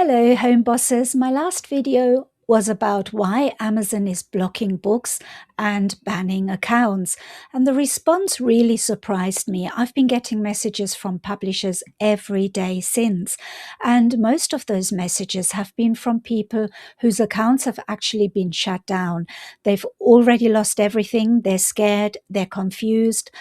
Hello, home bosses. My last video was about why Amazon is blocking books and banning accounts. And the response really surprised me. I've been getting messages from publishers every day since. And most of those messages have been from people whose accounts have actually been shut down. They've already lost everything. They're scared. They're confused.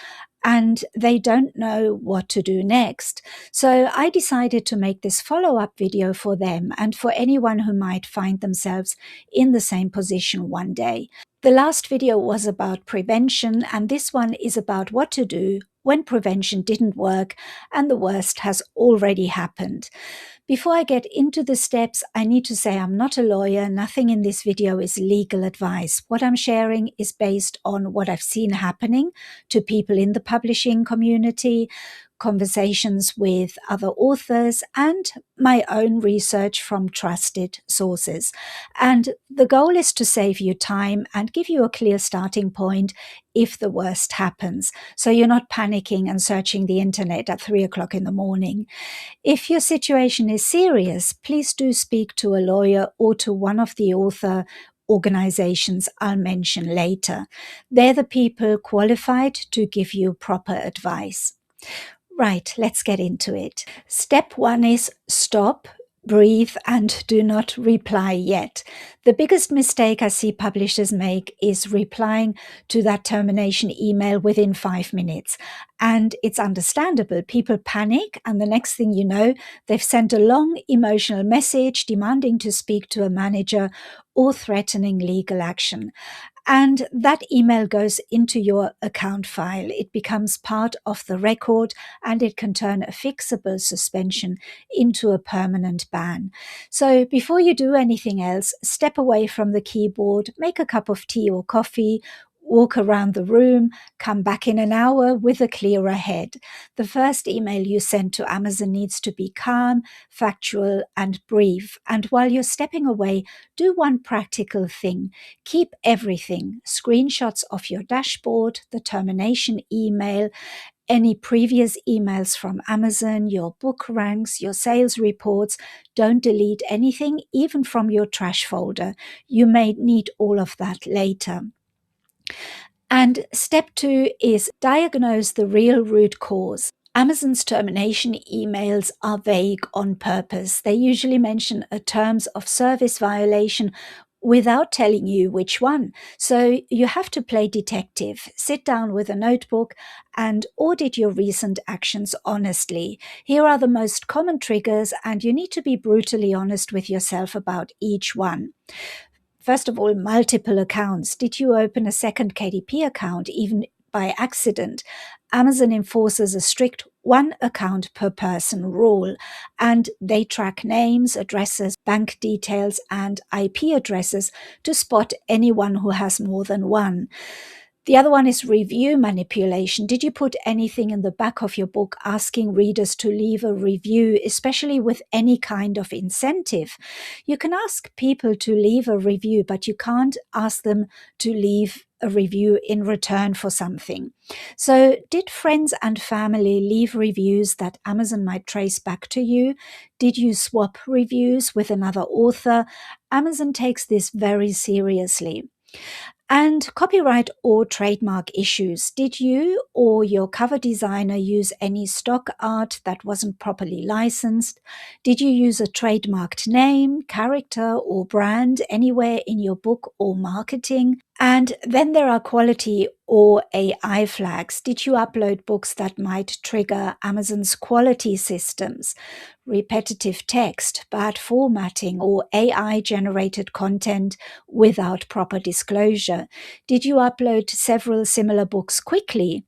And they don't know what to do next. So I decided to make this follow-up video for them and for anyone who might find themselves in the same position one day. The last video was about prevention, and this one is about what to do when prevention didn't work and the worst has already happened. Before I get into the steps, I need to say I'm not a lawyer. Nothing in this video is legal advice. What I'm sharing is based on what I've seen happening to people in the publishing community, conversations with other authors, and my own research from trusted sources. And the goal is to save you time and give you a clear starting point if the worst happens, so you're not panicking and searching the internet at 3 o'clock in the morning. If your situation is serious, please do speak to a lawyer or to one of the author organizations I'll mention later. They're the people qualified to give you proper advice. Right, let's get into it. Step 1 is stop, breathe, and do not reply yet. The biggest mistake I see publishers make is replying to that termination email within 5 minutes. And it's understandable. People panic, and the next thing you know, they've sent a long emotional message demanding to speak to a manager or threatening legal action. And that email goes into your account file. It becomes part of the record, and it can turn a fixable suspension into a permanent ban. So before you do anything else, step away from the keyboard, make a cup of tea or coffee, walk around the room, come back in an hour with a clearer head. The first email you send to Amazon needs to be calm, factual, and brief. And while you're stepping away, do one practical thing. Keep everything, screenshots of your dashboard, the termination email, any previous emails from Amazon, your book ranks, your sales reports. Don't delete anything, even from your trash folder. You may need all of that later. And step 2 is diagnose the real root cause. Amazon's termination emails are vague on purpose. They usually mention a terms of service violation without telling you which one. So you have to play detective. Sit down with a notebook and audit your recent actions honestly. Here are the most common triggers, and you need to be brutally honest with yourself about each one. First of all, multiple accounts. Did you open a second KDP account, even by accident? Amazon enforces a strict one account per person rule, and they track names, addresses, bank details, and IP addresses to spot anyone who has more than one. The other one is review manipulation. Did you put anything in the back of your book asking readers to leave a review, especially with any kind of incentive? You can ask people to leave a review, but you can't ask them to leave a review in return for something. So did friends and family leave reviews that Amazon might trace back to you? Did you swap reviews with another author? Amazon takes this very seriously. And copyright or trademark issues. Did you or your cover designer use any stock art that wasn't properly licensed? Did you use a trademarked name, character, or brand anywhere in your book or marketing? And then there are quality or AI flags. Did you upload books that might trigger Amazon's quality systems? Repetitive text, bad formatting, or AI-generated content without proper disclosure? Did you upload several similar books quickly?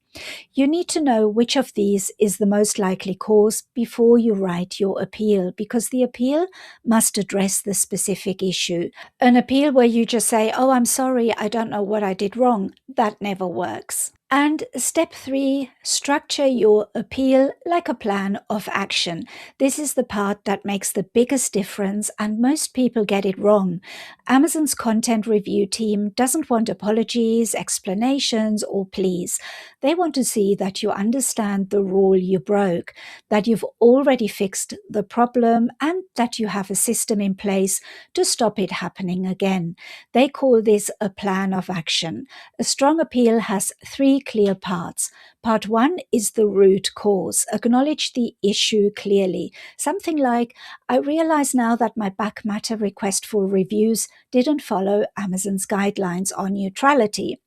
You need to know which of these is the most likely cause before you write your appeal, because the appeal must address the specific issue. An appeal where you just say, "Oh, I'm sorry, I don't know what I did wrong," that never works. And step 3, structure your appeal like a plan of action. This is the part that makes the biggest difference, and most people get it wrong. Amazon's content review team doesn't want apologies, explanations, or pleas. They want to see that you understand the rule you broke, that you've already fixed the problem, and that you have a system in place to stop it happening again. They call this a plan of action. A strong appeal has 3 clear parts. Part 1 is the root cause. Acknowledge the issue clearly. Something like, I realize now that my back matter request for reviews didn't follow Amazon's guidelines on neutrality.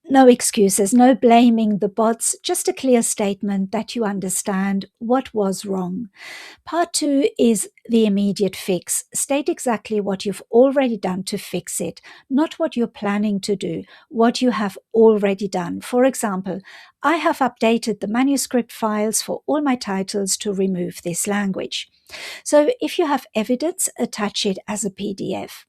No excuses, no blaming the bots, just a clear statement that you understand what was wrong. Part 2 is the immediate fix. State exactly what you've already done to fix it, not what you're planning to do, what you have already done. For example, I have updated the manuscript files for all my titles to remove this language. So if you have evidence, attach it as a PDF.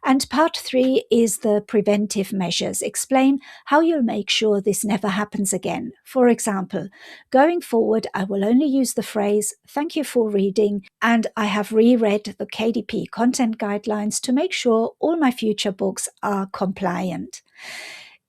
And part 3 is the preventive measures. Explain how you'll make sure this never happens again. For example, going forward, I will only use the phrase, thank you for reading, and I have reread the KDP content guidelines to make sure all my future books are compliant.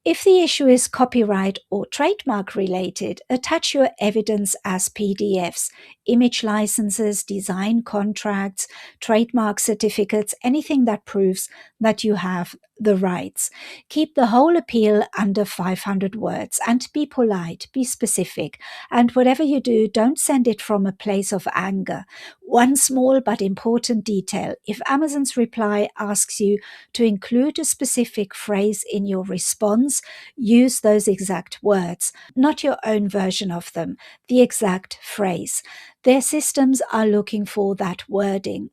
If the issue is copyright or trademark related, attach your evidence as PDFs, image licenses, design contracts, trademark certificates, anything that proves that you have the rights. Keep the whole appeal under 500 words and be polite, be specific. And whatever you do, don't send it from a place of anger. One small but important detail: if Amazon's reply asks you to include a specific phrase in your response, use those exact words, not your own version of them, the exact phrase. Their systems are looking for that wording.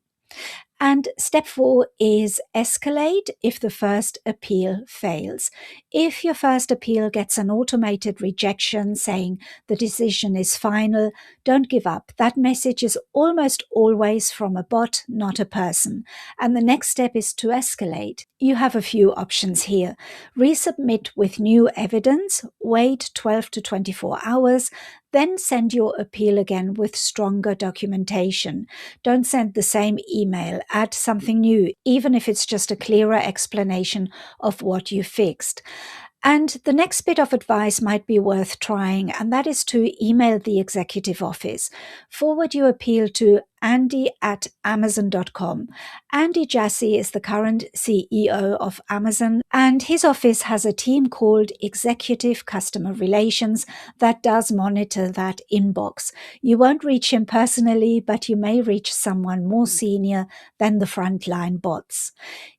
And step 4 is escalate if the first appeal fails. If your first appeal gets an automated rejection saying the decision is final, don't give up. That message is almost always from a bot, not a person. And the next step is to escalate. You have a few options here. Resubmit with new evidence, wait 12 to 24 hours, then send your appeal again with stronger documentation. Don't send the same email, add something new, even if it's just a clearer explanation of what you fixed. And the next bit of advice might be worth trying, and that is to email the executive office. Forward your appeal to Andy@Amazon.com. Andy Jassy is the current CEO of Amazon, and his office has a team called Executive Customer Relations that does monitor that inbox. You won't reach him personally, but you may reach someone more senior than the frontline bots.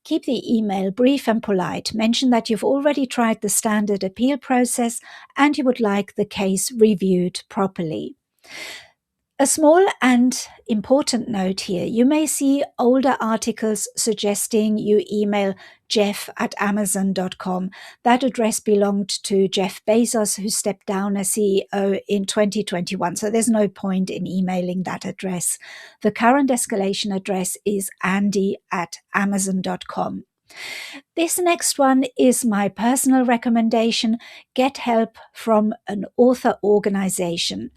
Keep the email brief and polite. Mention that you've already tried the standard appeal process and you would like the case reviewed properly. A small and important note here: you may see older articles suggesting you email jeff@amazon.com. That address belonged to Jeff Bezos, who stepped down as CEO in 2021, so there's no point in emailing that address. The current escalation address is andy@amazon.com. This next one is my personal recommendation. Get help from an author organization.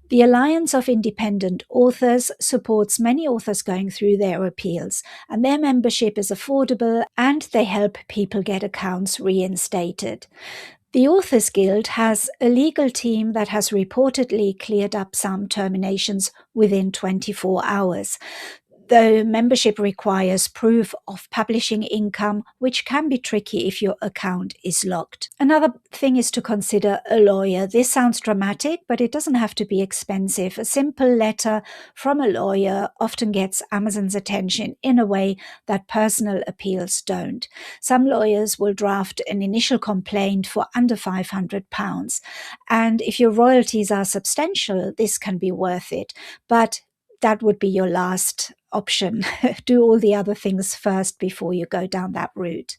The Alliance of Independent Authors supports many authors going through their appeals, and their membership is affordable and they help people get accounts reinstated. The Authors Guild has a legal team that has reportedly cleared up some terminations within 24 hours. The membership requires proof of publishing income, which can be tricky if your account is locked. Another thing is to consider a lawyer. This sounds dramatic, but it doesn't have to be expensive. A simple letter from a lawyer often gets Amazon's attention in a way that personal appeals don't. Some lawyers will draft an initial complaint for under £500. And if your royalties are substantial, this can be worth it. But that would be your last option. Do all the other things first before you go down that route.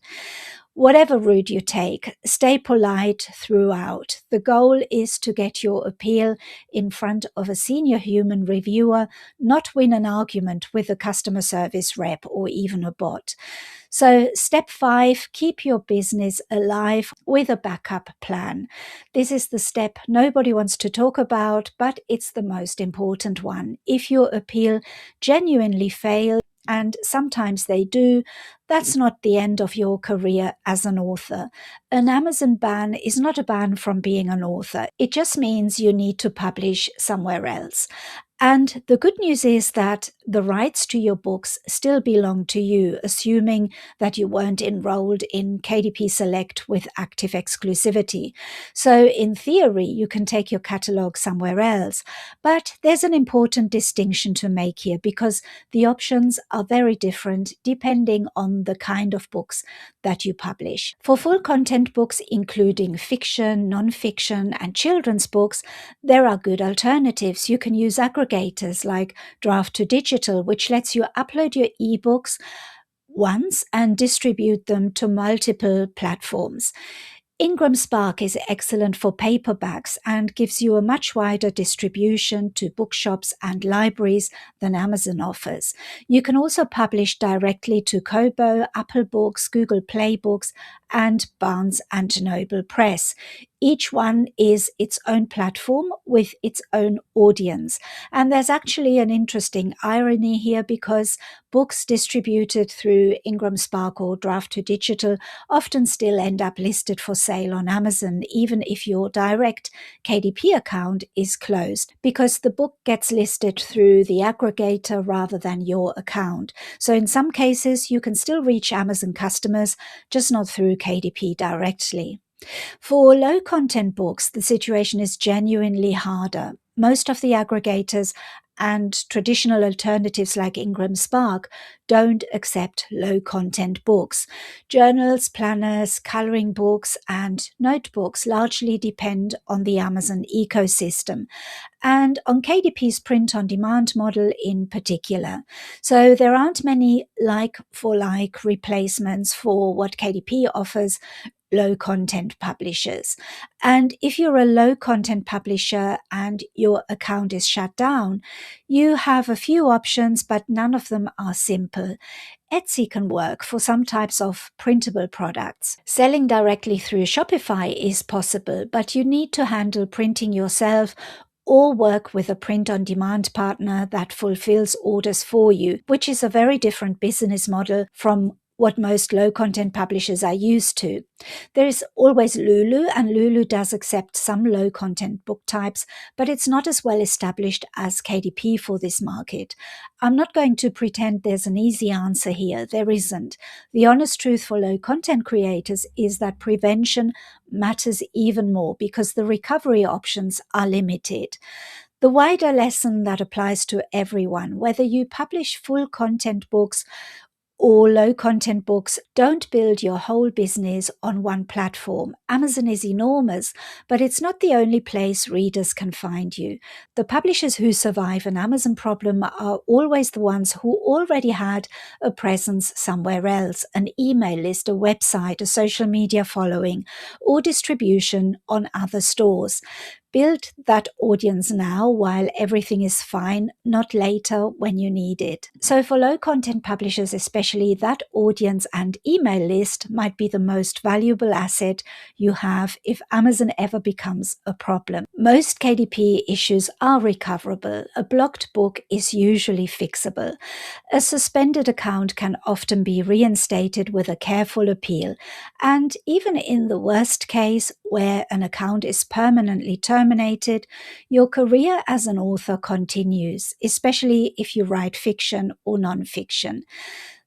Whatever route you take, stay polite throughout. The goal is to get your appeal in front of a senior human reviewer, not win an argument with a customer service rep or even a bot. So, step 5, keep your business alive with a backup plan. This is the step nobody wants to talk about, but it's the most important one. If your appeal genuinely fails, and sometimes they do, that's not the end of your career as an author. An Amazon ban is not a ban from being an author. It just means you need to publish somewhere else. And the good news is that the rights to your books still belong to you, assuming that you weren't enrolled in KDP Select with active exclusivity. So in theory, you can take your catalog somewhere else. But there's an important distinction to make here because the options are very different depending on the kind of books that you publish. For full content books, including fiction, non-fiction, and children's books, there are good alternatives. You can use aggregators like Draft to Digital, which lets you upload your ebooks once and distribute them to multiple platforms. Ingram Spark is excellent for paperbacks and gives you a much wider distribution to bookshops and libraries than Amazon offers. You can also publish directly to Kobo, Apple Books, Google Play Books, and Barnes & Noble Press. Each one is its own platform with its own audience. And there's actually an interesting irony here because books distributed through Ingram Spark or Draft to Digital often still end up listed for sale on Amazon, even if your direct KDP account is closed, because the book gets listed through the aggregator rather than your account. So in some cases, you can still reach Amazon customers, just not through KDP directly. For low content books, the situation is genuinely harder. Most of the aggregators and traditional alternatives like Ingram Spark don't accept low content books. Journals, planners, coloring books, and notebooks largely depend on the Amazon ecosystem and on KDP's print-on-demand model in particular. So there aren't many like-for-like replacements for what KDP offers low content publishers. And if you're a low content publisher and your account is shut down, you have a few options, but none of them are simple. Etsy can work for some types of printable products. Selling directly through Shopify is possible, but you need to handle printing yourself or work with a print-on-demand partner that fulfills orders for you, which is a very different business model from what most low-content publishers are used to. There is always Lulu, and Lulu does accept some low-content book types, but it's not as well established as KDP for this market. I'm not going to pretend there's an easy answer here. There isn't. The honest truth for low-content creators is that prevention matters even more because the recovery options are limited. The wider lesson that applies to everyone, whether you publish full content books or low content books, don't build your whole business on one platform. Amazon is enormous, but it's not the only place readers can find you. The publishers who survive an Amazon problem are always the ones who already had a presence somewhere else, an email list, a website, a social media following, or distribution on other stores. Build that audience now while everything is fine, not later when you need it. So for low content publishers especially, that audience and email list might be the most valuable asset you have if Amazon ever becomes a problem. Most KDP issues are recoverable. A blocked book is usually fixable. A suspended account can often be reinstated with a careful appeal. And even in the worst case, where an account is permanently terminated, your career as an author continues, especially if you write fiction or non-fiction.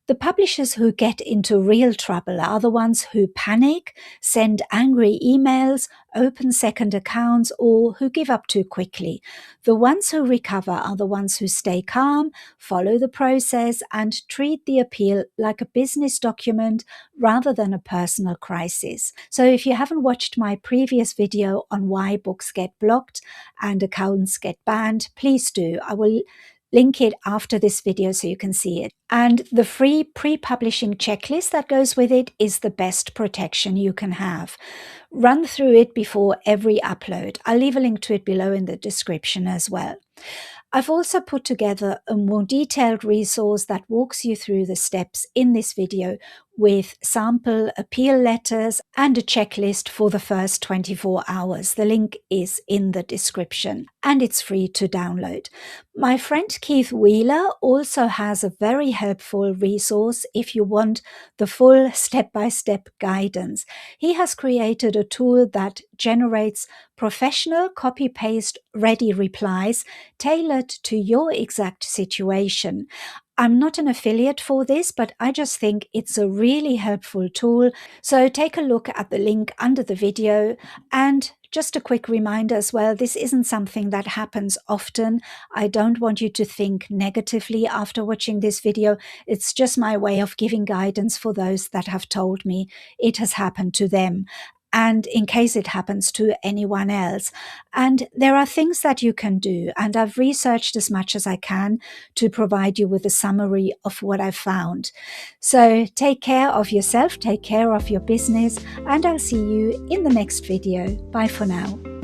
The publishers who get into real trouble are the ones who panic, send angry emails, open second accounts, or who give up too quickly. The ones who recover are the ones who stay calm, follow the process, and treat the appeal like a business document rather than a personal crisis. So if you haven't watched my previous video on why books get blocked and accounts get banned, please do. I will link it after this video so you can see it. And the free pre-publishing checklist that goes with it is the best protection you can have. Run through it before every upload. I'll leave a link to it below in the description as well. I've also put together a more detailed resource that walks you through the steps in this video with sample appeal letters and a checklist for the first 24 hours. The link is in the description and it's free to download. My friend Keith Wheeler also has a very helpful resource if you want the full step-by-step guidance. He has created a tool that generates professional copy-paste ready replies tailored to your exact situation. I'm not an affiliate for this, but I just think it's a really helpful tool. So take a look at the link under the video. And just a quick reminder as well, this isn't something that happens often. I don't want you to think negatively after watching this video. It's just my way of giving guidance for those that have told me it has happened to them, and in case it happens to anyone else. And there are things that you can do, and I've researched as much as I can to provide you with a summary of what I've found. So take care of yourself, take care of your business, and I'll see you in the next video. Bye for now.